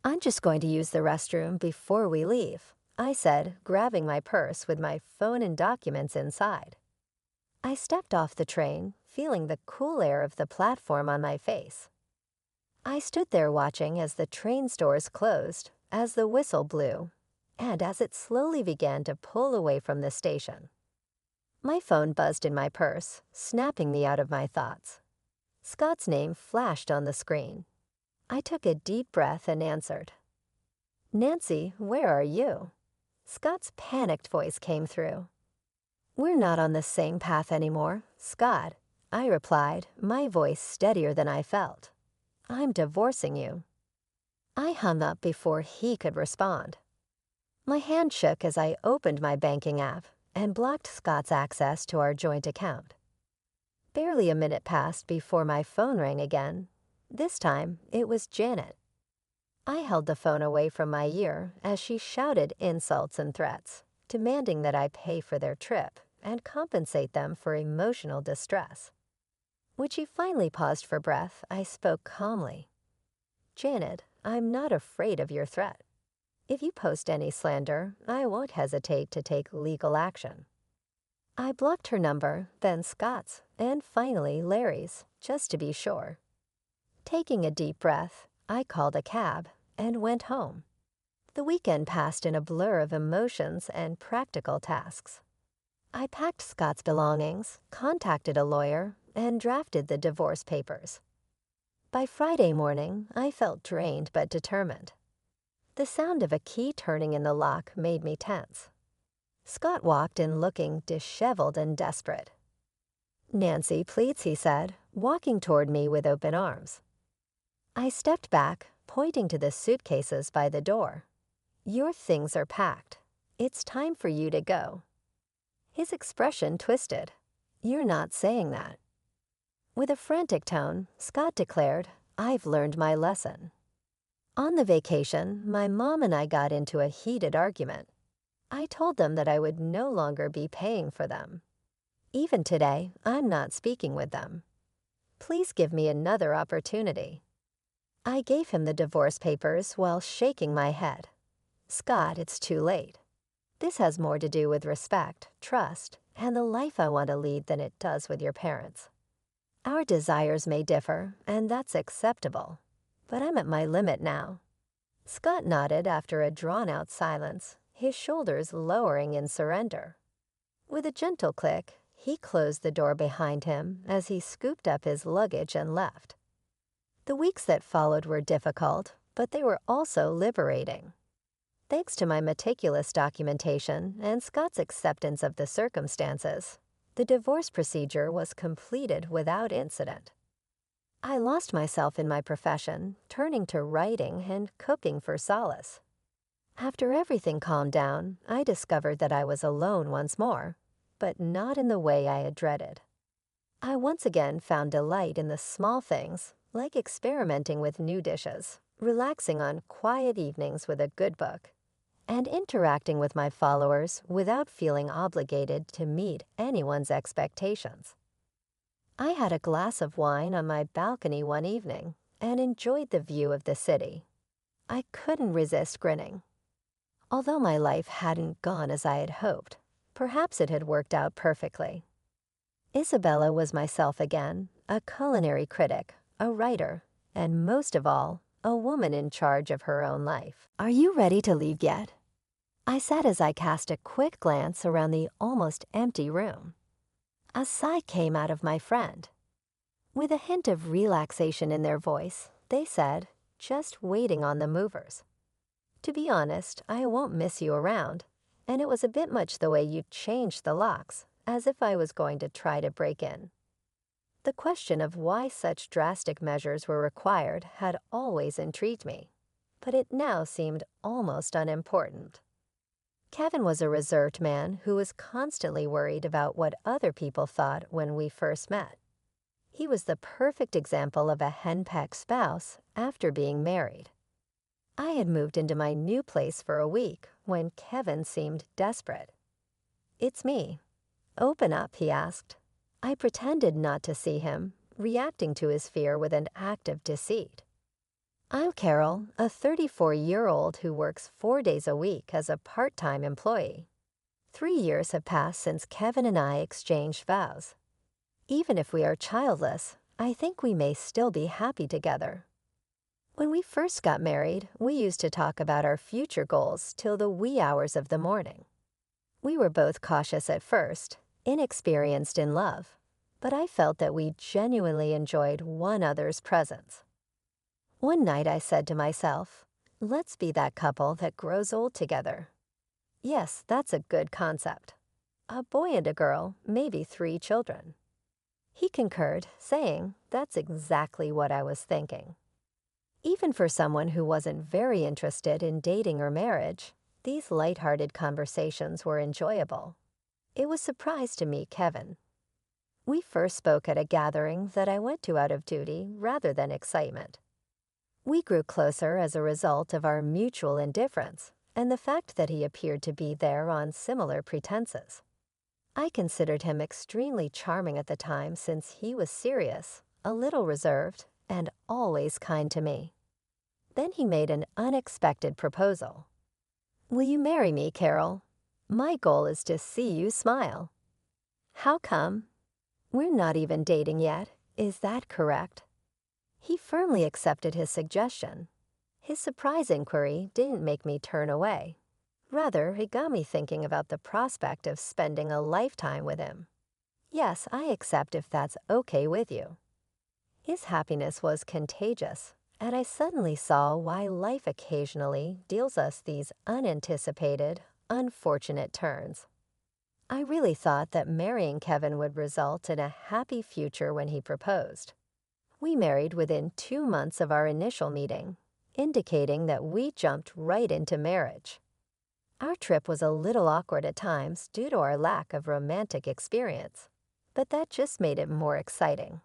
I'm just going to use the restroom before we leave, I said, grabbing my purse with my phone and documents inside. I stepped off the train, feeling the cool air of the platform on my face. I stood there watching as the train doors closed, as the whistle blew, and as it slowly began to pull away from the station. My phone buzzed in my purse, snapping me out of my thoughts. Scott's name flashed on the screen. I took a deep breath and answered. "Nancy, where are you?" Scott's panicked voice came through. "We're not on the same path anymore, Scott," I replied, my voice steadier than I felt. "I'm divorcing you." I hung up before he could respond. My hand shook as I opened my banking app and blocked Scott's access to our joint account. Barely a minute passed before my phone rang again. This time, it was Janet. I held the phone away from my ear as she shouted insults and threats, demanding that I pay for their trip and compensate them for emotional distress. When she finally paused for breath, I spoke calmly. "Janet, I'm not afraid of your threat. If you post any slander, I won't hesitate to take legal action." I blocked her number, then Scott's, and finally Larry's, just to be sure. Taking a deep breath, I called a cab and went home. The weekend passed in a blur of emotions and practical tasks. I packed Scott's belongings, contacted a lawyer, and drafted the divorce papers. By Friday morning, I felt drained but determined. The sound of a key turning in the lock made me tense. Scott walked in looking disheveled and desperate. "Nancy, please," he said, walking toward me with open arms. I stepped back, pointing to the suitcases by the door. "Your things are packed. It's time for you to go." His expression twisted. "You're not saying that." With a frantic tone, Scott declared, "I've learned my lesson." On the vacation, my mom and I got into a heated argument. I told them that I would no longer be paying for them. Even today, I'm not speaking with them. Please give me another opportunity. I gave him the divorce papers while shaking my head. "Scott, it's too late. This has more to do with respect, trust, and the life I want to lead than it does with your parents. Our desires may differ, and that's acceptable, but I'm at my limit now." Scott nodded after a drawn-out silence, his shoulders lowering in surrender. With a gentle click, he closed the door behind him as he scooped up his luggage and left. The weeks that followed were difficult, but they were also liberating. Thanks to my meticulous documentation and Scott's acceptance of the circumstances, the divorce procedure was completed without incident. I lost myself in my profession, turning to writing and cooking for solace. After everything calmed down, I discovered that I was alone once more, but not in the way I had dreaded. I once again found delight in the small things, like experimenting with new dishes, relaxing on quiet evenings with a good book, and interacting with my followers without feeling obligated to meet anyone's expectations. I had a glass of wine on my balcony one evening and enjoyed the view of the city. I couldn't resist grinning. Although my life hadn't gone as I had hoped, perhaps it had worked out perfectly. Isabella was myself again, a culinary critic, a writer, and most of all, a woman in charge of her own life. "Are you ready to leave yet?" I said as I cast a quick glance around the almost empty room. A sigh came out of my friend. With a hint of relaxation in their voice, they said, "Just waiting on the movers." "To be honest, I won't miss you around, and it was a bit much the way you changed the locks, as if I was going to try to break in." The question of why such drastic measures were required had always intrigued me, but it now seemed almost unimportant. Kevin was a reserved man who was constantly worried about what other people thought when we first met. He was the perfect example of a henpecked spouse after being married. I had moved into my new place for a week when Kevin seemed desperate. "It's me. Open up," he asked. I pretended not to see him, reacting to his fear with an act of deceit. I'm Carol, a 34-year-old who works 4 days a week as a part-time employee. 3 years have passed since Kevin and I exchanged vows. Even if we are childless, I think we may still be happy together. When we first got married, we used to talk about our future goals till the wee hours of the morning. We were both cautious at first, inexperienced in love, but I felt that we genuinely enjoyed one another's presence. One night I said to myself, let's be that couple that grows old together. Yes, that's a good concept. A boy and a girl, maybe 3 children. He concurred, saying that's exactly what I was thinking. Even for someone who wasn't very interested in dating or marriage, these light-hearted conversations were enjoyable. It was a surprise to meet Kevin. We first spoke at a gathering that I went to out of duty rather than excitement. We grew closer as a result of our mutual indifference and the fact that he appeared to be there on similar pretenses. I considered him extremely charming at the time since he was serious, a little reserved, and always kind to me. Then he made an unexpected proposal. Will you marry me, Carol? My goal is to see you smile. How come? We're not even dating yet. Is that correct? He firmly accepted his suggestion. His surprise inquiry didn't make me turn away. Rather, it got me thinking about the prospect of spending a lifetime with him. Yes, I accept if that's okay with you. His happiness was contagious, and I suddenly saw why life occasionally deals us these unanticipated, unfortunate turns. I really thought that marrying Kevin would result in a happy future when he proposed. We married within 2 months of our initial meeting, indicating that we jumped right into marriage. Our trip was a little awkward at times due to our lack of romantic experience, but that just made it more exciting.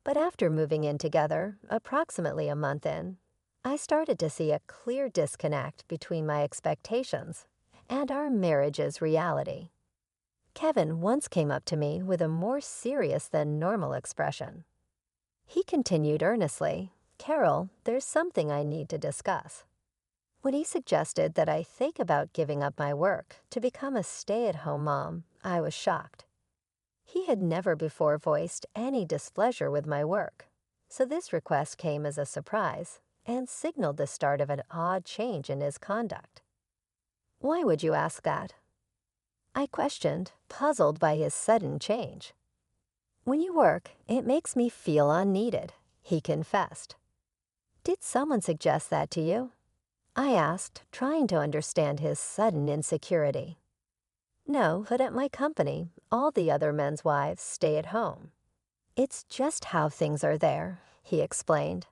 But after moving in together, approximately a month in, I started to see a clear disconnect between my expectations and our marriage's reality. Kevin once came up to me with a more serious than normal expression. He continued earnestly, Carol, there's something I need to discuss. When he suggested that I think about giving up my work to become a stay-at-home mom, I was shocked. He had never before voiced any displeasure with my work, so this request came as a surprise and signaled the start of an odd change in his conduct. Why would you ask that? I questioned, puzzled by his sudden change. When you work, it makes me feel unneeded, he confessed. Did someone suggest that to you? I asked, trying to understand his sudden insecurity. No, but at my company, all the other men's wives stay at home. It's just how things are there, he explained.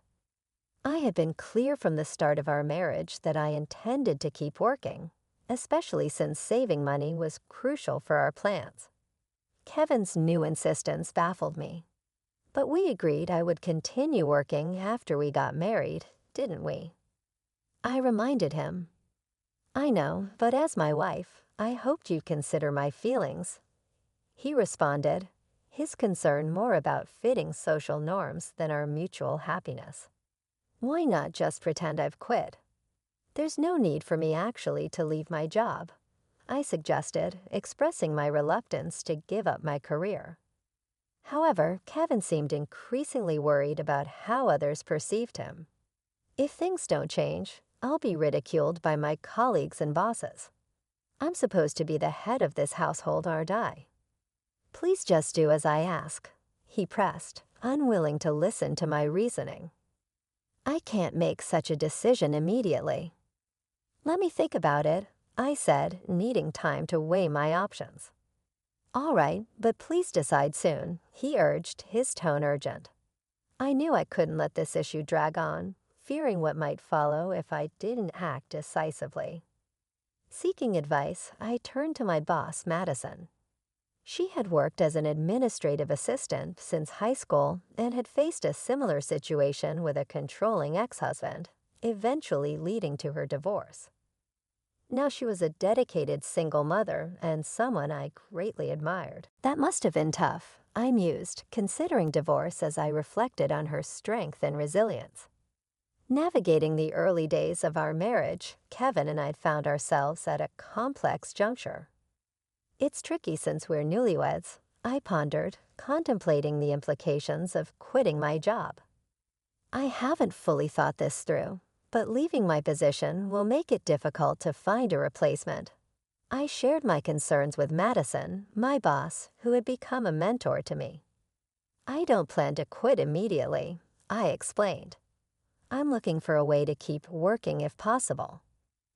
I had been clear from the start of our marriage that I intended to keep working, especially since saving money was crucial for our plans. Kevin's new insistence baffled me. But we agreed I would continue working after we got married, didn't we? I reminded him. I know, but as my wife, I hoped you'd consider my feelings. He responded, his concern more about fitting social norms than our mutual happiness. Why not just pretend I've quit? There's no need for me actually to leave my job, I suggested, expressing my reluctance to give up my career. However, Kevin seemed increasingly worried about how others perceived him. If things don't change, I'll be ridiculed by my colleagues and bosses. I'm supposed to be the head of this household, aren't I? Please just do as I ask, he pressed, unwilling to listen to my reasoning. I can't make such a decision immediately. Let me think about it, I said, needing time to weigh my options. All right, but please decide soon, he urged, his tone urgent. I knew I couldn't let this issue drag on, fearing what might follow if I didn't act decisively. Seeking advice, I turned to my boss, Madison. She had worked as an administrative assistant since high school and had faced a similar situation with a controlling ex-husband, eventually leading to her divorce. Now she was a dedicated single mother and someone I greatly admired. That must have been tough, I mused, considering divorce as I reflected on her strength and resilience. Navigating the early days of our marriage, Kevin and I found ourselves at a complex juncture. It's tricky since we're newlyweds, I pondered, contemplating the implications of quitting my job. I haven't fully thought this through, but leaving my position will make it difficult to find a replacement. I shared my concerns with Madison, my boss, who had become a mentor to me. I don't plan to quit immediately, I explained. I'm looking for a way to keep working if possible.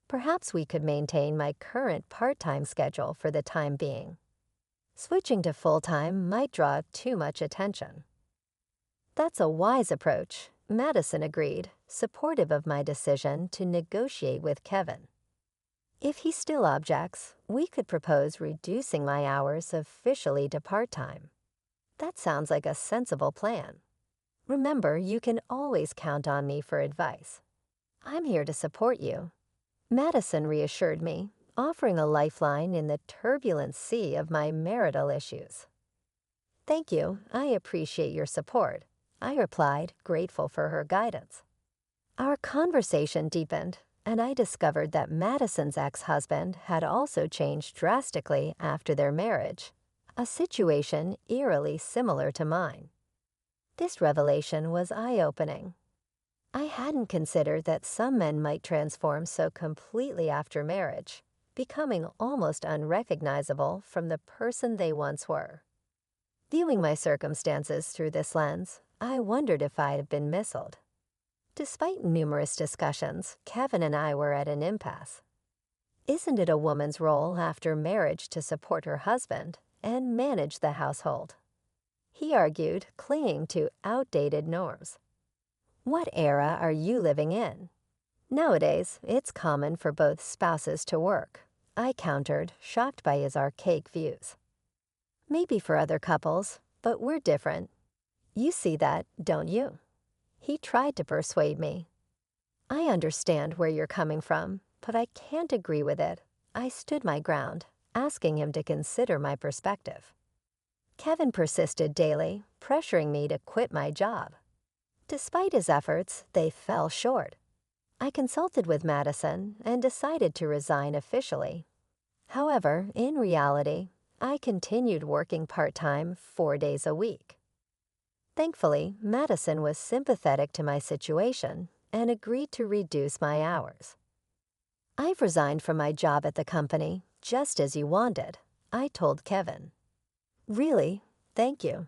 Perhaps we could maintain my current part-time schedule for the time being. Switching to full-time might draw too much attention. That's a wise approach, Madison agreed, supportive of my decision to negotiate with Kevin. If he still objects, we could propose reducing my hours officially to part-time. That sounds like a sensible plan. Remember, you can always count on me for advice. I'm here to support you. Madison reassured me, offering a lifeline in the turbulent sea of my marital issues. Thank you, I appreciate your support, I replied, grateful for her guidance. Our conversation deepened, and I discovered that Madison's ex-husband had also changed drastically after their marriage, a situation eerily similar to mine. This revelation was eye-opening. I hadn't considered that some men might transform so completely after marriage, becoming almost unrecognizable from the person they once were. Viewing my circumstances through this lens, I wondered if I had been misled. Despite numerous discussions, Kevin and I were at an impasse. Isn't it a woman's role after marriage to support her husband and manage the household? He argued, clinging to outdated norms. What era are you living in? Nowadays, it's common for both spouses to work, I countered, shocked by his archaic views. Maybe for other couples, but we're different. You see that, don't you? He tried to persuade me. I understand where you're coming from, but I can't agree with it. I stood my ground, asking him to consider my perspective. Kevin persisted daily, pressuring me to quit my job. Despite his efforts, they fell short. I consulted with Madison and decided to resign officially. However, in reality, I continued working part-time 4 days a week. Thankfully, Madison was sympathetic to my situation and agreed to reduce my hours. I've resigned from my job at the company, just as you wanted, I told Kevin. Really? Thank you.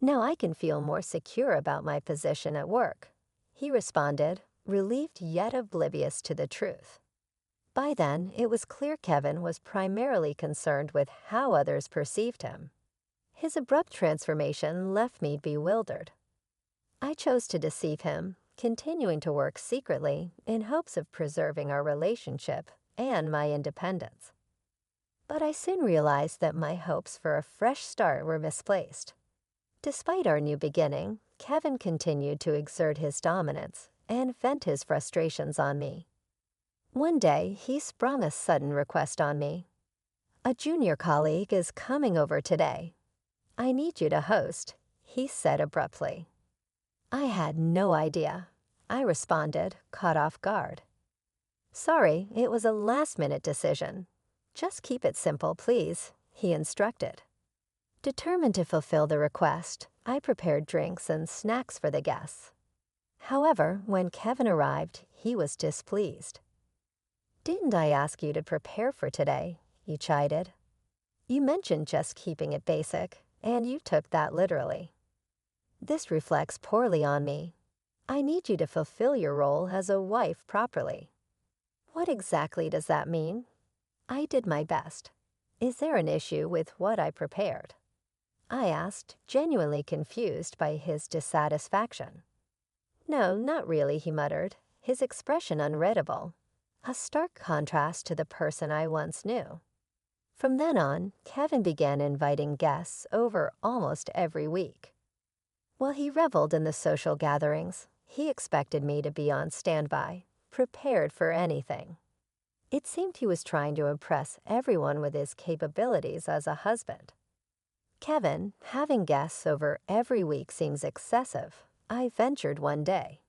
Now I can feel more secure about my position at work, he responded, relieved yet oblivious to the truth. By then, it was clear Kevin was primarily concerned with how others perceived him. His abrupt transformation left me bewildered. I chose to deceive him, continuing to work secretly in hopes of preserving our relationship and my independence. But I soon realized that my hopes for a fresh start were misplaced. Despite our new beginning, Kevin continued to exert his dominance and vent his frustrations on me. One day, he sprung a sudden request on me. A junior colleague is coming over today. I need you to host, he said abruptly. I had no idea, I responded, caught off guard. Sorry, it was a last-minute decision. Just keep it simple, please, he instructed. Determined to fulfill the request, I prepared drinks and snacks for the guests. However, when Kevin arrived, he was displeased. Didn't I ask you to prepare for today? He chided. You mentioned just keeping it basic, and you took that literally. This reflects poorly on me. I need you to fulfill your role as a wife properly. What exactly does that mean? I did my best. Is there an issue with what I prepared? I asked, genuinely confused by his dissatisfaction. No, not really, he muttered, his expression unreadable, a stark contrast to the person I once knew. From then on, Kevin began inviting guests over almost every week. While he reveled in the social gatherings, he expected me to be on standby, prepared for anything. It seemed he was trying to impress everyone with his capabilities as a husband. Kevin, having guests over every week seems excessive, I ventured one day.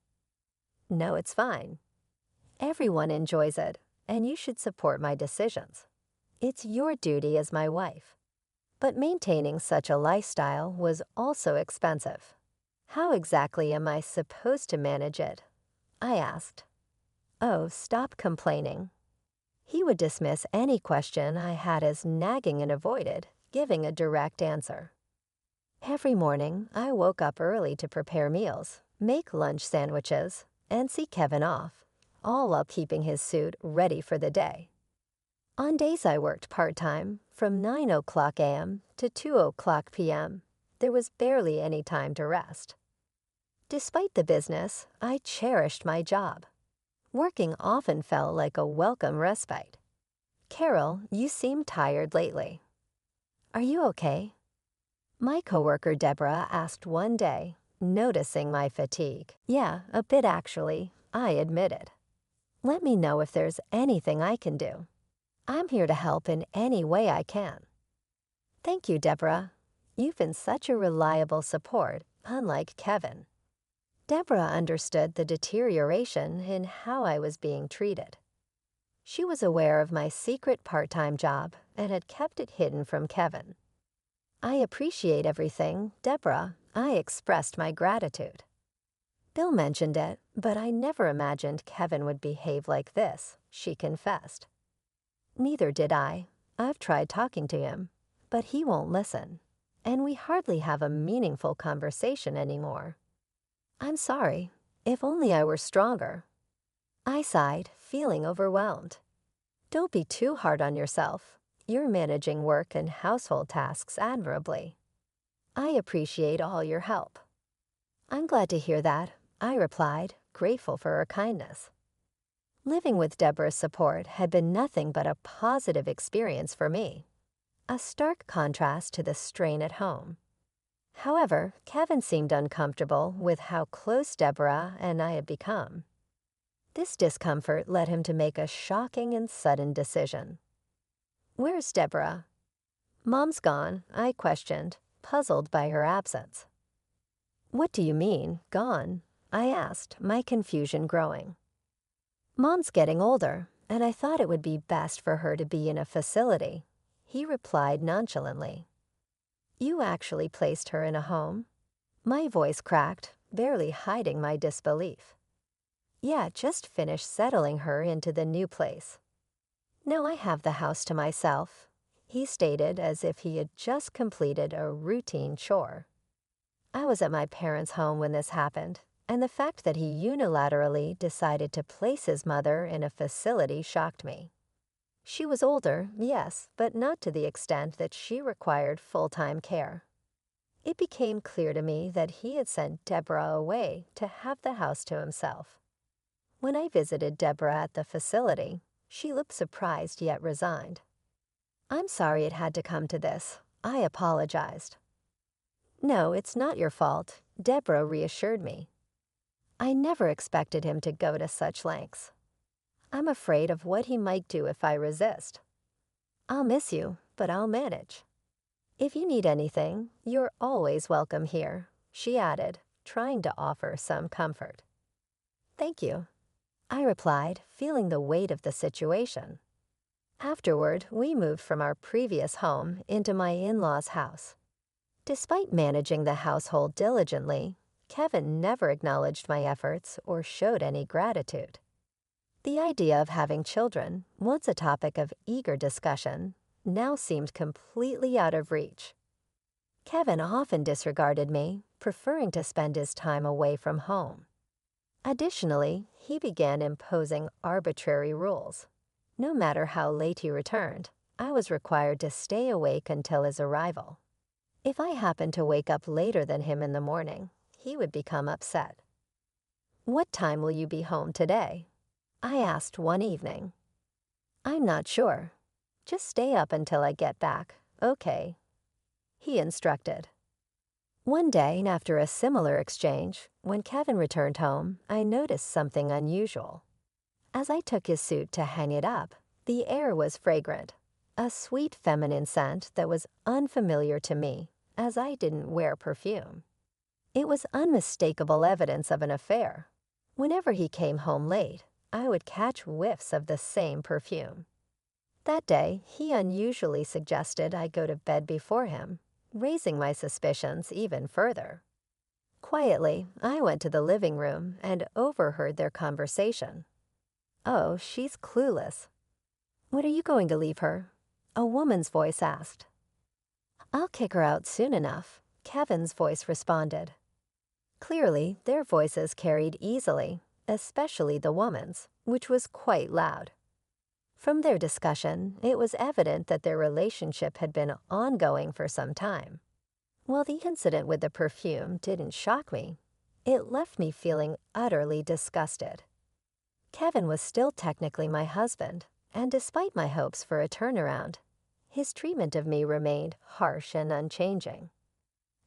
No, it's fine. Everyone enjoys it, and you should support my decisions. It's your duty as my wife. But maintaining such a lifestyle was also expensive. How exactly am I supposed to manage it? I asked. Oh, stop complaining. He would dismiss any question I had as nagging and avoided giving a direct answer. Every morning, I woke up early to prepare meals, make lunch sandwiches, and see Kevin off, all while keeping his suit ready for the day. On days I worked part-time, from 9 o'clock a.m. to 2 o'clock p.m., there was barely any time to rest. Despite the business, I cherished my job. Working often felt like a welcome respite. Carol, you seem tired lately. Are you okay? My coworker Deborah asked one day, noticing my fatigue. Yeah, a bit actually, I admitted. Let me know if there's anything I can do. I'm here to help in any way I can. Thank you, Deborah. You've been such a reliable support, unlike Kevin. Deborah understood the deterioration in how I was being treated. She was aware of my secret part-time job and had kept it hidden from Kevin. I appreciate everything, Deborah. I expressed my gratitude. Bill mentioned it, but I never imagined Kevin would behave like this, she confessed. Neither did I. I've tried talking to him, but he won't listen, and we hardly have a meaningful conversation anymore. I'm sorry. If only I were stronger. I sighed, feeling overwhelmed. Don't be too hard on yourself. You're managing work and household tasks admirably. I appreciate all your help. I'm glad to hear that, I replied, grateful for her kindness. Living with Deborah's support had been nothing but a positive experience for me, a stark contrast to the strain at home. However, Kevin seemed uncomfortable with how close Deborah and I had become. This discomfort led him to make a shocking and sudden decision. Where's Deborah? Mom's gone, I questioned, puzzled by her absence. What do you mean, gone? I asked, my confusion growing. Mom's getting older, and I thought it would be best for her to be in a facility, he replied nonchalantly. You actually placed her in a home? My voice cracked, barely hiding my disbelief. Yeah, just finished settling her into the new place. Now I have the house to myself, he stated as if he had just completed a routine chore. I was at my parents' home when this happened, and the fact that he unilaterally decided to place his mother in a facility shocked me. She was older, yes, but not to the extent that she required full-time care. It became clear to me that he had sent Deborah away to have the house to himself. When I visited Deborah at the facility, she looked surprised yet resigned. I'm sorry it had to come to this. I apologized. No, it's not your fault, Deborah reassured me. I never expected him to go to such lengths. I'm afraid of what he might do if I resist. I'll miss you, but I'll manage. If you need anything, you're always welcome here, she added, trying to offer some comfort. Thank you, I replied, feeling the weight of the situation. Afterward, we moved from our previous home into my in-laws' house. Despite managing the household diligently, Kevin never acknowledged my efforts or showed any gratitude. The idea of having children, once a topic of eager discussion, now seemed completely out of reach. Kevin often disregarded me, preferring to spend his time away from home. Additionally, he began imposing arbitrary rules. No matter how late he returned, I was required to stay awake until his arrival. If I happened to wake up later than him in the morning, he would become upset. What time will you be home today? I asked one evening. I'm not sure. Just stay up until I get back, okay? He instructed. One day, after a similar exchange, when Kevin returned home, I noticed something unusual. As I took his suit to hang it up, the air was fragrant, a sweet feminine scent that was unfamiliar to me, as I didn't wear perfume. It was unmistakable evidence of an affair. Whenever he came home late, I would catch whiffs of the same perfume. That day, he unusually suggested I go to bed before him, raising my suspicions even further. Quietly, I went to the living room and overheard their conversation. "Oh, she's clueless." "When are you going to leave her?" a woman's voice asked. "I'll kick her out soon enough," Kevin's voice responded. Clearly, their voices carried easily, especially the woman's, which was quite loud. From their discussion, it was evident that their relationship had been ongoing for some time. While the incident with the perfume didn't shock me, it left me feeling utterly disgusted. Kevin was still technically my husband, and despite my hopes for a turnaround, his treatment of me remained harsh and unchanging.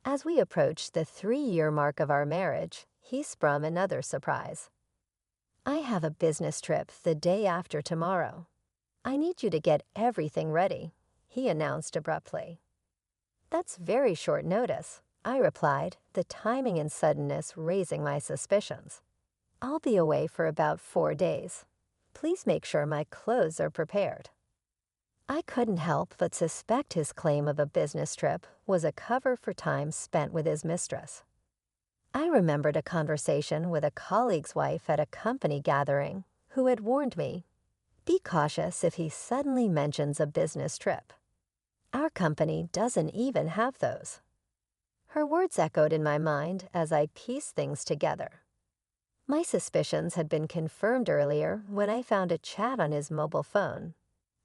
As we approached the 3-year mark of our marriage, he sprung another surprise. "I have a business trip the day after tomorrow. I need you to get everything ready," he announced abruptly. "That's very short notice," I replied, the timing and suddenness raising my suspicions. "I'll be away for about 4 days. Please make sure my clothes are prepared." I couldn't help but suspect his claim of a business trip was a cover for time spent with his mistress. I remembered a conversation with a colleague's wife at a company gathering who had warned me, "Be cautious if he suddenly mentions a business trip. Our company doesn't even have those." Her words echoed in my mind as I pieced things together. My suspicions had been confirmed earlier when I found a chat on his mobile phone,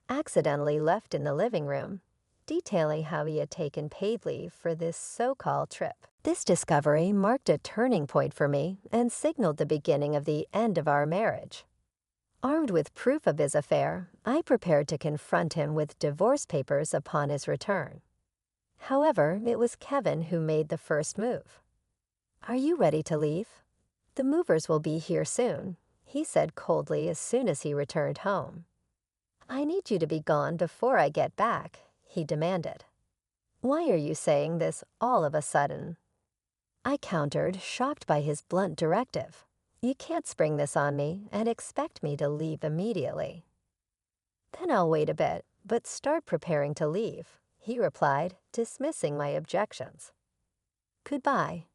accidentally left in the living room, detailing how he had taken paid leave for this so-called trip. This discovery marked a turning point for me and signaled the beginning of the end of our marriage. Armed with proof of his affair, I prepared to confront him with divorce papers upon his return. However, it was Kevin who made the first move. "Are you ready to leave? The movers will be here soon," he said coldly as soon as he returned home. "I need you to be gone before I get back," he demanded. "Why are you saying this all of a sudden?" I countered, shocked by his blunt directive. "You can't spring this on me and expect me to leave immediately." "Then I'll wait a bit, but start preparing to leave," he replied, dismissing my objections. "Goodbye."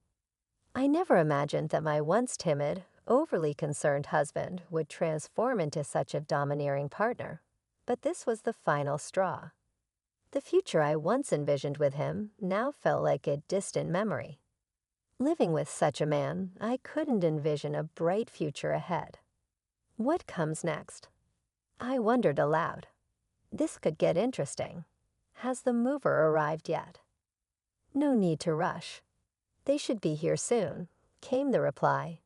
I never imagined that my once timid, overly concerned husband would transform into such a domineering partner, but this was the final straw. The future I once envisioned with him now felt like a distant memory. Living with such a man, I couldn't envision a bright future ahead. What comes next? I wondered aloud. This could get interesting. Has the mover arrived yet? "No need to rush. They should be here soon," came the reply.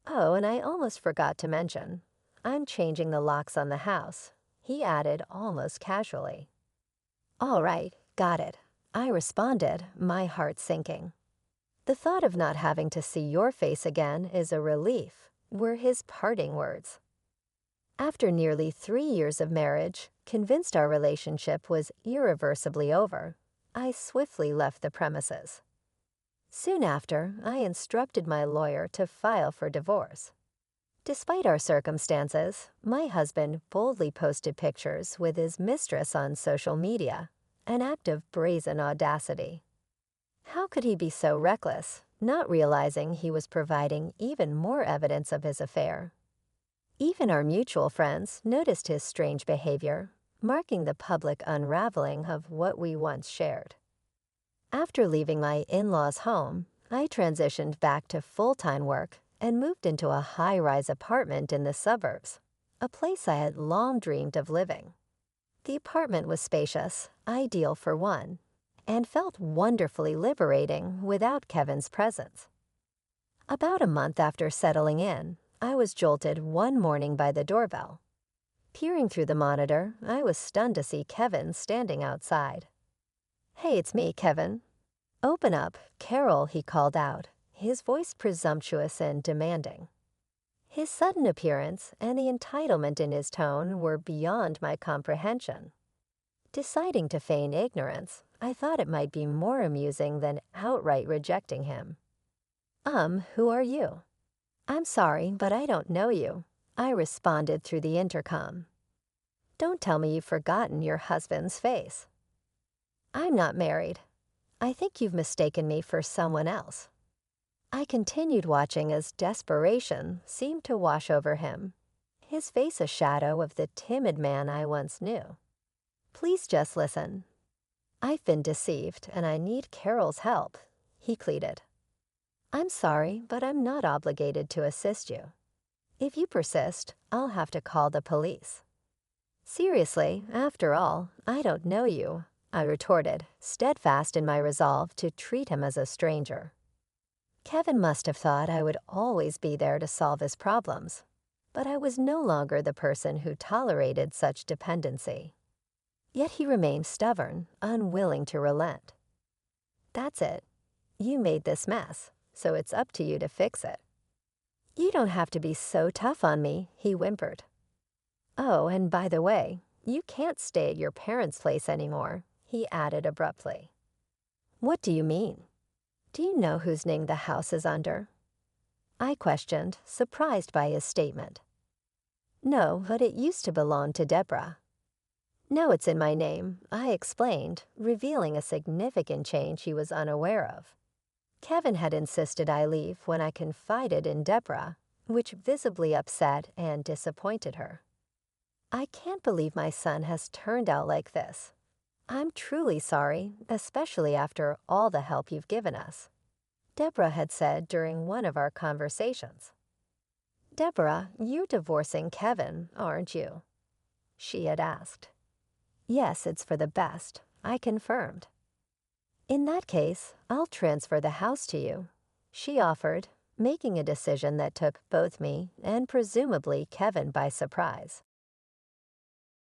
"Oh, and I almost forgot to mention, I'm changing the locks on the house," he added almost casually. "All right, got it," I responded, my heart sinking. "The thought of not having to see your face again is a relief," were his parting words. After nearly 3 years of marriage, convinced our relationship was irreversibly over, I swiftly left the premises. Soon after, I instructed my lawyer to file for divorce. Despite our circumstances, my husband boldly posted pictures with his mistress on social media, an act of brazen audacity. How could he be so reckless, not realizing he was providing even more evidence of his affair? Even our mutual friends noticed his strange behavior, marking the public unraveling of what we once shared. After leaving my in-laws' home, I transitioned back to full-time work and moved into a high-rise apartment in the suburbs, a place I had long dreamed of living. The apartment was spacious, ideal for one, and felt wonderfully liberating without Kevin's presence. About a month after settling in, I was jolted one morning by the doorbell. Peering through the monitor, I was stunned to see Kevin standing outside. "Hey, it's me, Kevin." "Open up, Carol," he called out, his voice presumptuous and demanding. His sudden appearance and the entitlement in his tone were beyond my comprehension. Deciding to feign ignorance, I thought it might be more amusing than outright rejecting him. Who are you?" I'm sorry, but I don't know you, I responded through the intercom. Don't tell me you've forgotten your husband's face. I'm not married. I think you've mistaken me for someone else. I continued watching as desperation seemed to wash over him, his face a shadow of the timid man I once knew. Please just listen. I've been deceived and I need Carol's help, he pleaded. I'm sorry, but I'm not obligated to assist you. If you persist, I'll have to call the police. Seriously, after all, I don't know you, I retorted, steadfast in my resolve to treat him as a stranger. Kevin must have thought I would always be there to solve his problems, but I was no longer the person who tolerated such dependency. Yet he remained stubborn, unwilling to relent. That's it. You made this mess, so it's up to you to fix it. You don't have to be so tough on me, he whimpered. Oh, and by the way, you can't stay at your parents' place anymore, he added abruptly. What do you mean? Do you know whose name the house is under? I questioned, surprised by his statement. No, but it used to belong to Deborah. Now it's in my name, I explained, revealing a significant change he was unaware of. Kevin had insisted I leave when I confided in Deborah, which visibly upset and disappointed her. I can't believe my son has turned out like this. I'm truly sorry, especially after all the help you've given us, Deborah had said during one of our conversations. Deborah, you're divorcing Kevin, aren't you? She had asked. Yes, it's for the best, I confirmed. In that case, I'll transfer the house to you, she offered, making a decision that took both me and presumably Kevin by surprise.